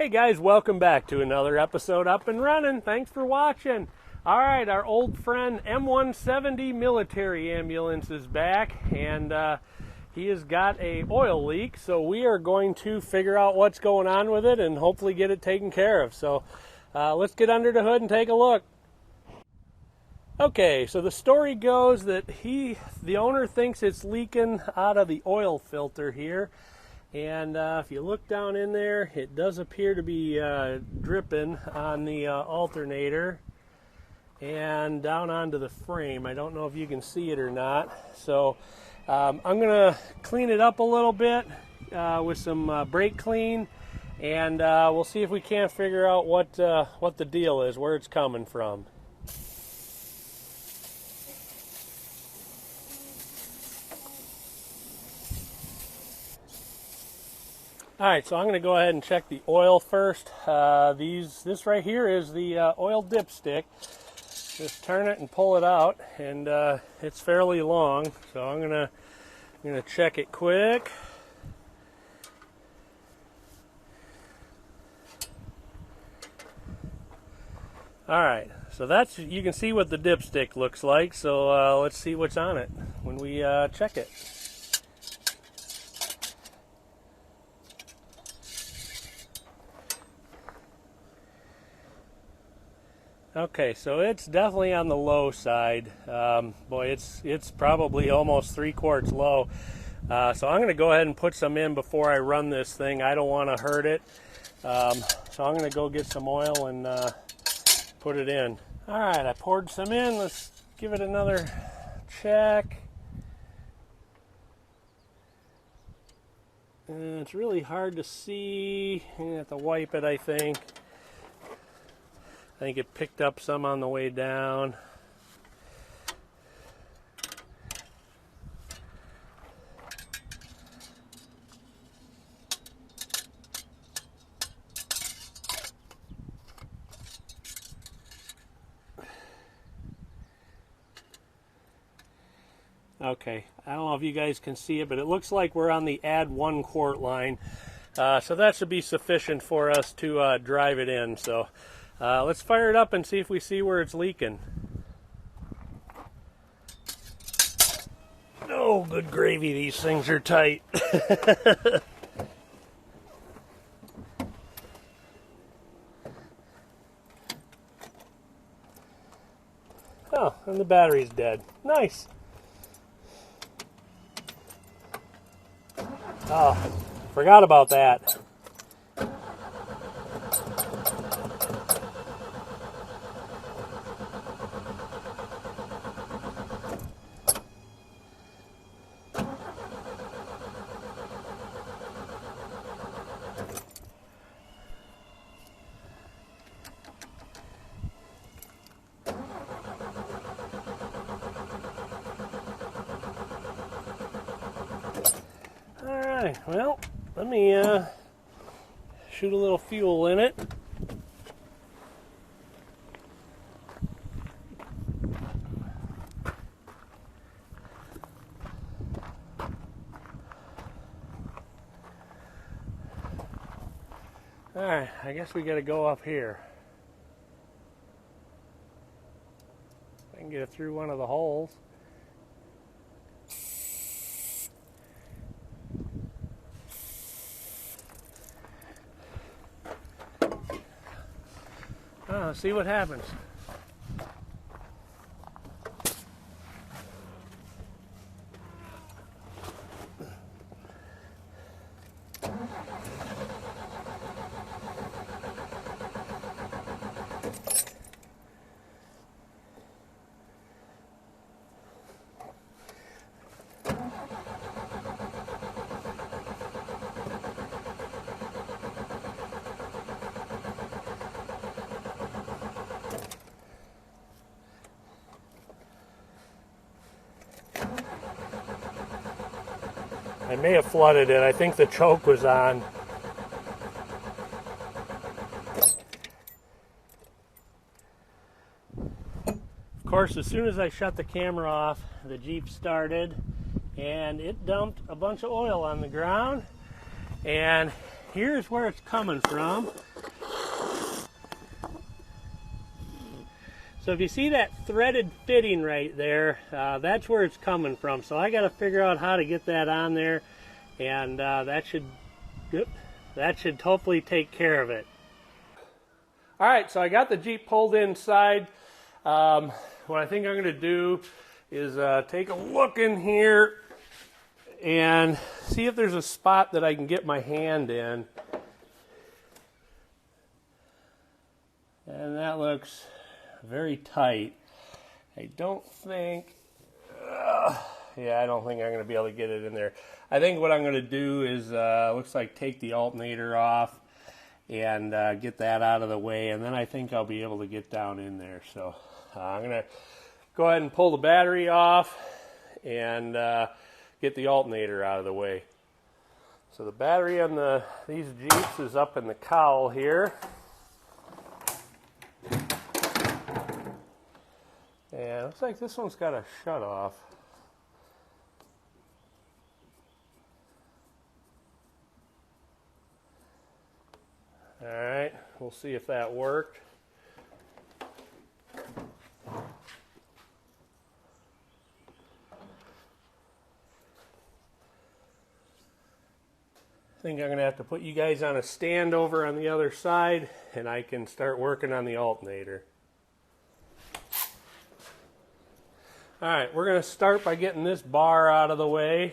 Hey guys, welcome back to another episode Up and Running. Thanks for watching. All right, our old friend M170 military ambulance is back, and he has got a oil leak, so we are going to figure out what's going on with it and hopefully get it taken care of. So let's get under the hood and take a look. Okay, so the story goes that the owner thinks it's leaking out of the oil filter here. And if you look down in there, it does appear to be dripping on the alternator and down onto the frame. I don't know if you can see it or not. So I'm going to clean it up a little bit with some brake clean, and we'll see if we can't figure out what the deal is, where it's coming from. Alright, so I'm going to go ahead and check the oil first. This right here is the oil dipstick. Just turn it and pull it out, and it's fairly long, so I'm going to check it quick. Alright, so you can see what the dipstick looks like, so let's see what's on it when we check it. Okay, so it's definitely on the low side. Boy, it's probably almost 3 quarts low. So I'm going to go ahead and put some in before I run this thing. I don't want to hurt it. So I'm going to go get some oil and put it in. All right, I poured some in. Let's give it another check. It's really hard to see. You have to wipe it, I think. I think it picked up some on the way down. Okay, I don't know if you guys can see it, but it looks like we're on the add 1 quart line. So that should be sufficient for us to drive it in. So let's fire it up and see if we see where it's leaking. Oh, good gravy, these things are tight. Oh, and the battery's dead. Nice. Oh, forgot about that. Alright, well, let me shoot a little fuel in it. Alright, I guess we gotta go up here. I can get it through one of the holes. See what happens. I may have flooded it. I think the choke was on. Of course, as soon as I shut the camera off, the Jeep started and it dumped a bunch of oil on the ground. And here's where it's coming from. So if you see that threaded fitting right there, that's where it's coming from. So I got to figure out how to get that on there, and that should hopefully take care of it. All right, so I got the Jeep pulled inside. What I think I'm going to do is take a look in here and see if there's a spot that I can get my hand in. And that looks very tight. I don't think, yeah, I don't think I'm going to be able to get it in there. I think what I'm going to do is, looks like take the alternator off and get that out of the way, and then I think I'll be able to get down in there. So I'm going to go ahead and pull the battery off and get the alternator out of the way. So the battery on these Jeeps is up in the cowl here. And it looks like this one's got a shut off. All right, we'll see if that worked. I think I'm going to have to put you guys on a stand over on the other side, and I can start working on the alternator. All right, we're going to start by getting this bar out of the way.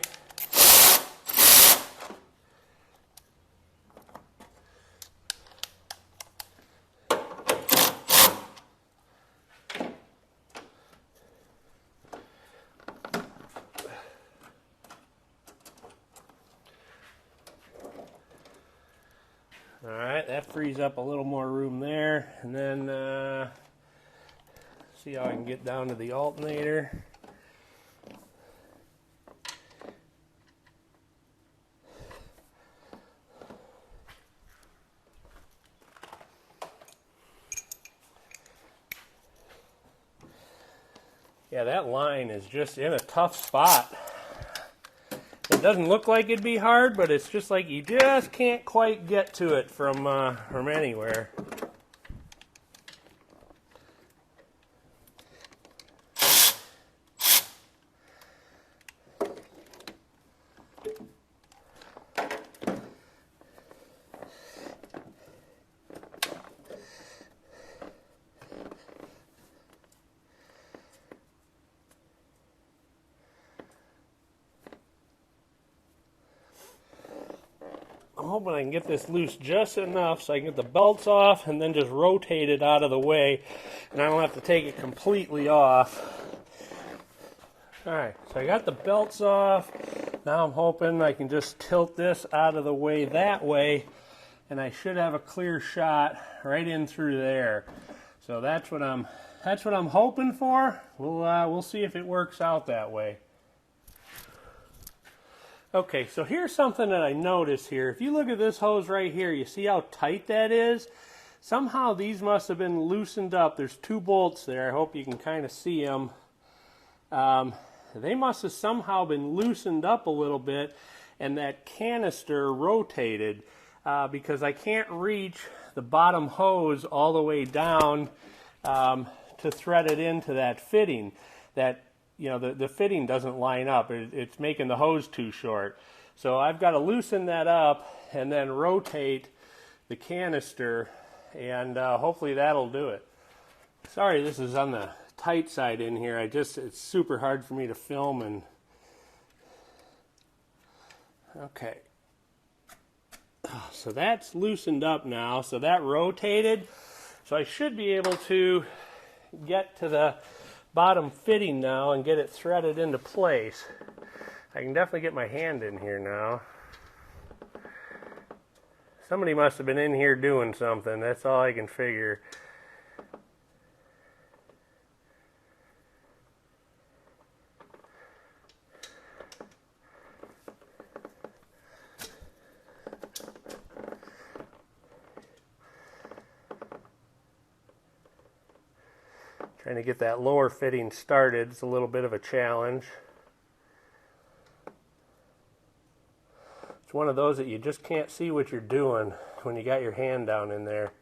All right, that frees up a little more room there, and then see how I can get down to the alternator. Yeah, that line is just in a tough spot. It doesn't look like it'd be hard, but it's just like you just can't quite get to it from anywhere. I'm hoping I can get this loose just enough so I can get the belts off and then just rotate it out of the way, and I don't have to take it completely off. Alright, so I got the belts off. Now I'm hoping I can just tilt this out of the way that way, and I should have a clear shot right in through there. So that's what I'm hoping for. We'll see if it works out that way. Okay, so here's something that I noticed here. If you look at this hose right here, you see how tight that is? Somehow these must have been loosened up. There's two bolts there. I hope you can kind of see them. They must have somehow been loosened up a little bit, and that canister rotated because I can't reach the bottom hose all the way down to thread it into that fitting. The fitting doesn't line up. It's making the hose too short. So I've got to loosen that up and then rotate the canister, and hopefully that'll do it. Sorry, this is on the tight side in here. It's super hard for me to film. And okay. So that's loosened up now. So that rotated. So I should be able to get to the bottom fitting now and get it threaded into place. I can definitely get my hand in here now. Somebody must have been in here doing something. That's all I can figure. Trying to get that lower fitting started is a little bit of a challenge. It's one of those that you just can't see what you're doing when you got your hand down in there.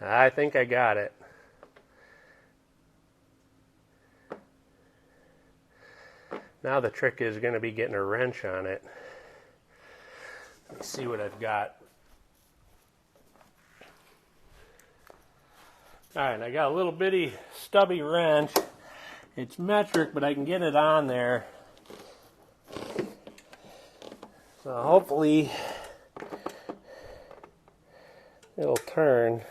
I think I got it. Now the trick is going to be getting a wrench on it. Let me see what I've got. Alright, I got a little bitty stubby wrench. It's metric, but I can get it on there. So hopefully it'll turn.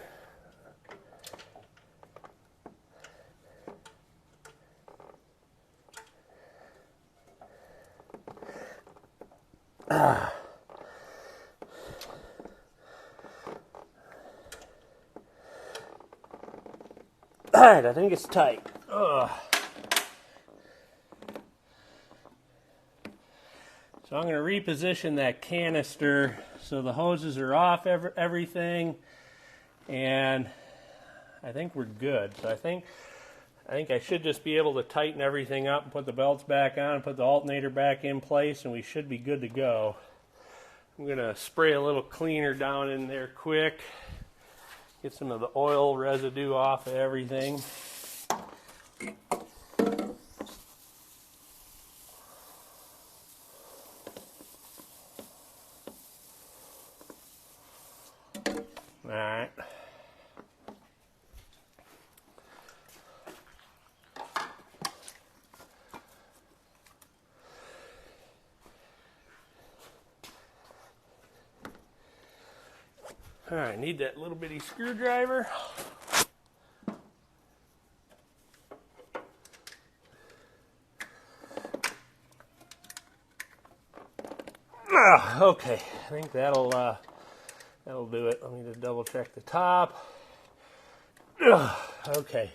Alright, I think it's tight. Ugh. So I'm going to reposition that canister so the hoses are off everything, and I think we're good. So I think I should just be able to tighten everything up and put the belts back on and put the alternator back in place, and we should be good to go. I'm going to spray a little cleaner down in there quick. Get some of the oil residue off of everything. Alright. Alright, need that little bitty screwdriver. Okay, I think that'll do it. Let me just double check the top. Okay.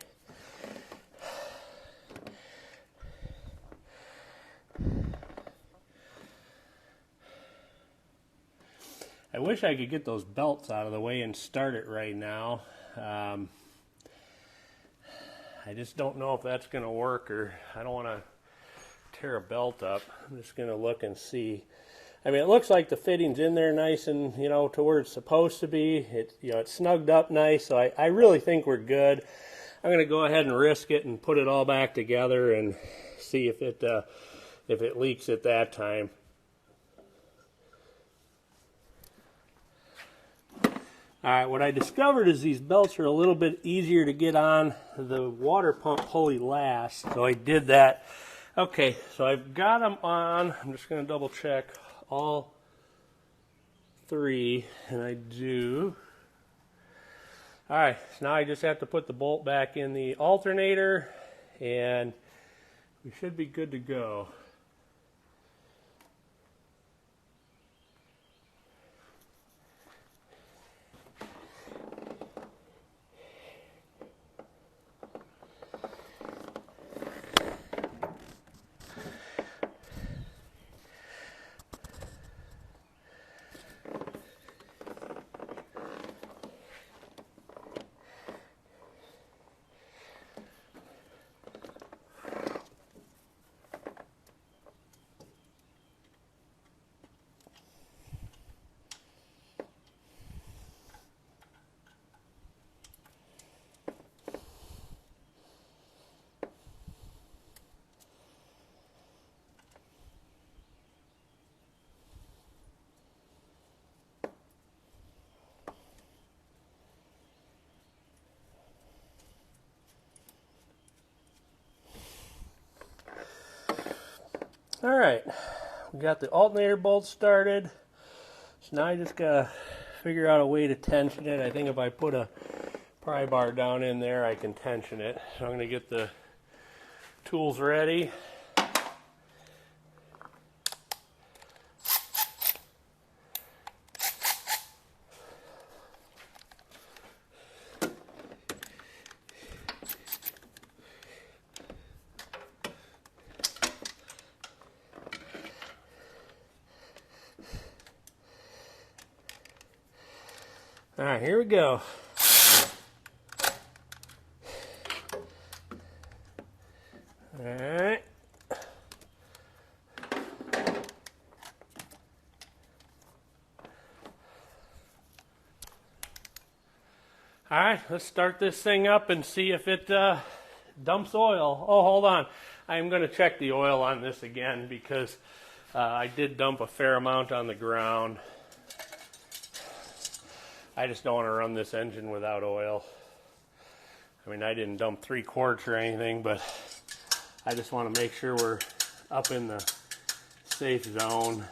I wish I could get those belts out of the way and start it right now. I just don't know if that's going to work, or I don't want to tear a belt up. I'm just going to look and see. I mean, it looks like the fitting's in there nice and, to where it's supposed to be. It's snugged up nice, so I really think we're good. I'm going to go ahead and risk it and put it all back together and see if it leaks at that time. Alright, what I discovered is these belts are a little bit easier to get on the water pump pulley last, so I did that. Okay, so I've got them on. I'm just going to double check all three, and I do. Alright, so now I just have to put the bolt back in the alternator, and we should be good to go. Alright, we got the alternator bolt started. So now I just gotta figure out a way to tension it. I think if I put a pry bar down in there, I can tension it. So I'm gonna get the tools ready. All right, here we go. All right. All right, let's start this thing up and see if it dumps oil. Oh, hold on. I'm going to check the oil on this again because I did dump a fair amount on the ground. I just don't want to run this engine without oil. I mean, I didn't dump 3 quarts or anything, but I just want to make sure we're up in the safe zone.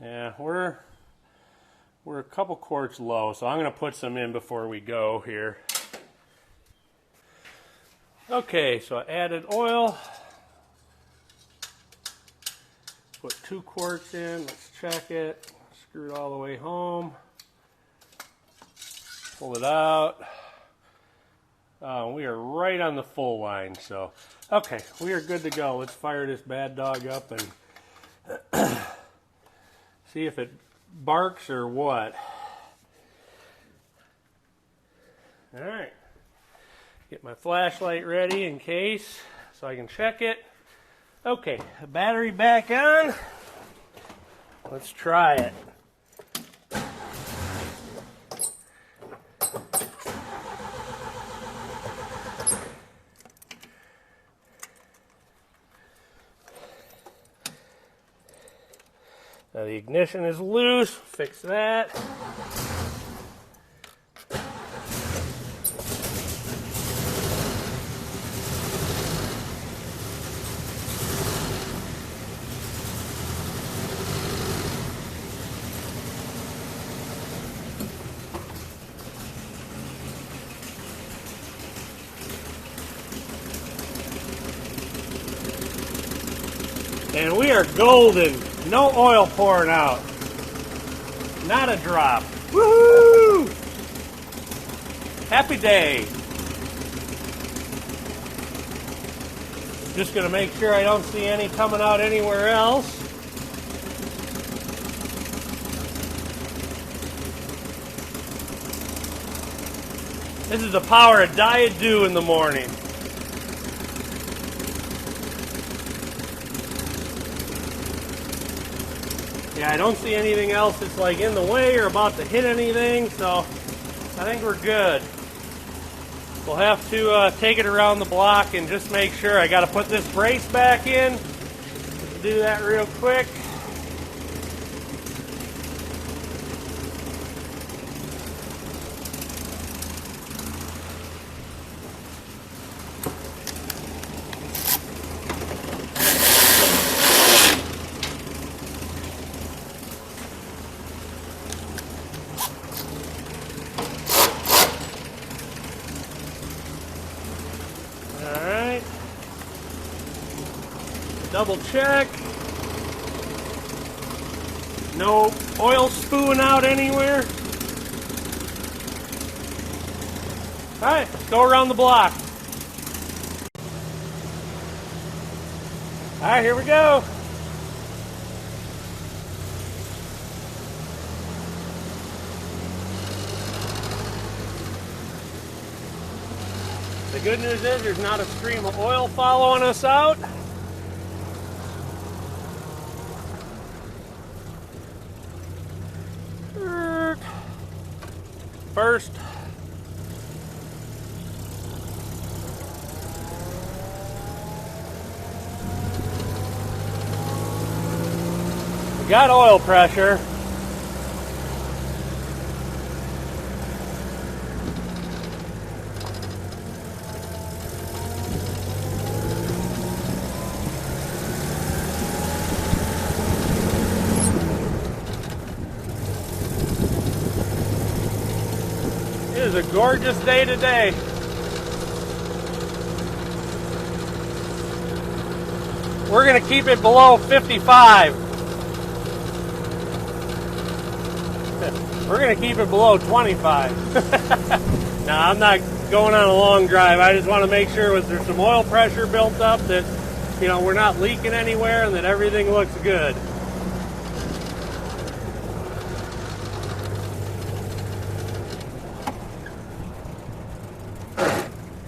Yeah, we're a couple quarts low, so I'm going to put some in before we go here. Okay, so I added oil. Put 2 quarts in. Let's check it. Screw it all the way home. Pull it out. We are right on the full line, so okay, we are good to go. Let's fire this bad dog up and see if it barks or what. All right, get my flashlight ready in case so I can check it. Okay, battery back on. Let's try it. Now the ignition is loose, fix that. And we are golden. No oil pouring out. Not a drop. Woohoo! Happy day. Just going to make sure I don't see any coming out anywhere else. This is the power of Diet Dew in the morning. Yeah, I don't see anything else that's like in the way or about to hit anything, so I think we're good. We'll have to take it around the block and just make sure. I got to put this brace back in. Do that real quick. Double check. No oil spewing out anywhere. All right, let's go around the block. All right, here we go. The good news is there's not a stream of oil following us out. First, we got oil pressure. It is a gorgeous day today. We're going to keep it below 55. We're going to keep it below 25. Now, I'm not going on a long drive. I just want to make sure there's some oil pressure built up, that, you know, we're not leaking anywhere and that everything looks good.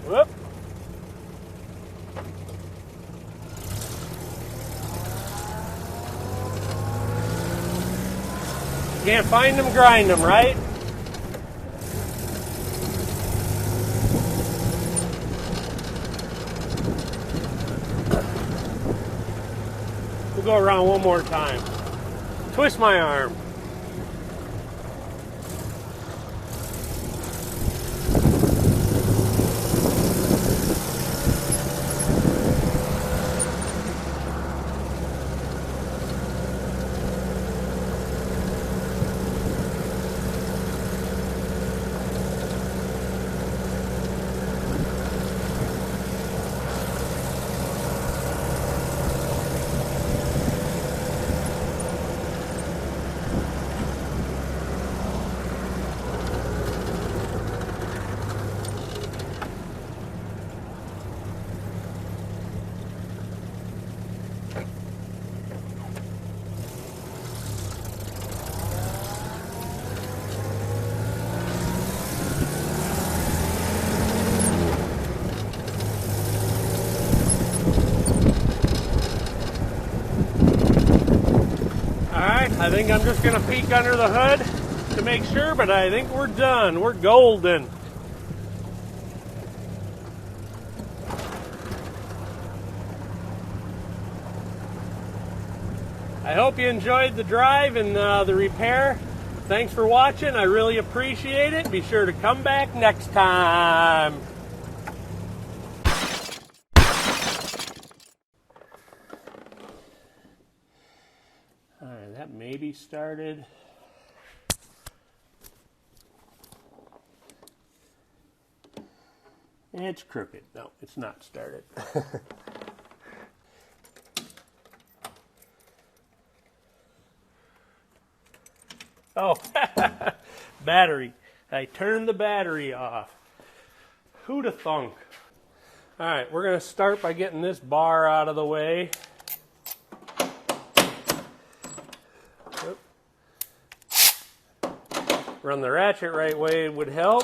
Whoop. Can't find them, grind them, right? We'll go around one more time. Twist my arm. I think I'm just going to peek under the hood to make sure, but I think we're done. We're golden. I hope you enjoyed the drive and the repair. Thanks for watching. I really appreciate it. Be sure to come back next time. All right, that maybe started. It's crooked. No, it's not started. Oh, battery. I turned the battery off. Who'd have thunk? All right, we're going to start by getting this bar out of the way. Run the ratchet right way would help.